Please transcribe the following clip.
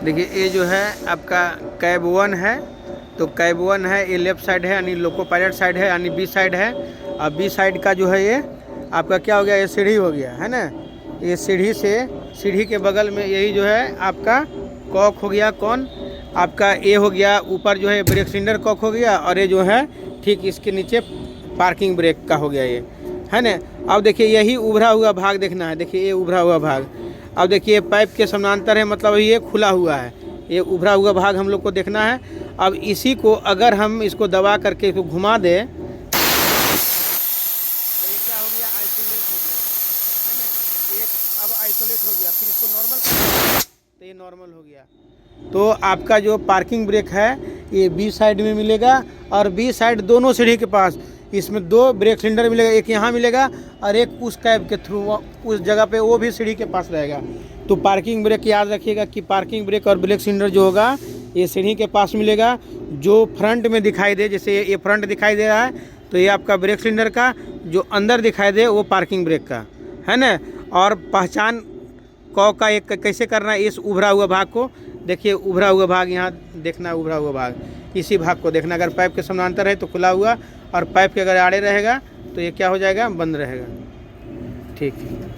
देखिए ये जो है आपका कैब 1 है, तो कैब 1 है, ये लेफ़्ट साइड है यानी लोको पायलट साइड है यानी बी साइड है। अब बी साइड का जो है ये आपका क्या हो गया, ये सीढ़ी हो गया है ना। ये सीढ़ी से सीढ़ी के बगल में यही जो है आपका कॉक हो गया, कौन आपका ए हो गया, ऊपर जो है ब्रेक सिलेंडर कॉक हो गया, और ये जो है ठीक इसके नीचे पार्किंग ब्रेक का हो गया ये है ना। अब देखिए यही उभरा हुआ भाग देखना है, देखिए ये उभरा हुआ भाग। अब देखिए पाइप के समानांतर है, मतलब ये खुला हुआ है, ये उभरा हुआ भाग हम लोग को देखना है। अब इसी को अगर हम इसको दबा करके इसको घुमा दें तो ये क्या हो गया, आइसोलेट हो गया है ना। एक अब आइसोलेट हो गया, फिर इसको नॉर्मल कर तो ये नॉर्मल हो गया। तो आपका जो पार्किंग ब्रेक है ये बी साइड में मिलेगा, और बी साइड दोनों सीढ़ी के पास इसमें 2 ब्रेक सिलेंडर मिलेगा, एक यहाँ मिलेगा और एक उस कैब के थ्रू उस जगह पे वो भी सीढ़ी के पास रहेगा। तो पार्किंग ब्रेक याद रखिएगा कि पार्किंग ब्रेक और ब्रेक सिलेंडर जो होगा ये सीढ़ी के पास मिलेगा। जो फ्रंट में दिखाई दे, जैसे ये फ्रंट दिखाई दे रहा है तो ये आपका ब्रेक सिलेंडर का, जो अंदर दिखाई दे वो पार्किंग ब्रेक का है ना। और पहचान कॉक का एक कैसे करना है, इस उभरा हुआ भाग को देखिए, उभरा हुआ भाग यहाँ देखना, उभरा हुआ भाग इसी भाग को देखना। अगर पाइप के समानांतर है तो खुला हुआ, और पाइप के अगर आड़े रहेगा तो ये क्या हो जाएगा, बंद रहेगा। ठीक है।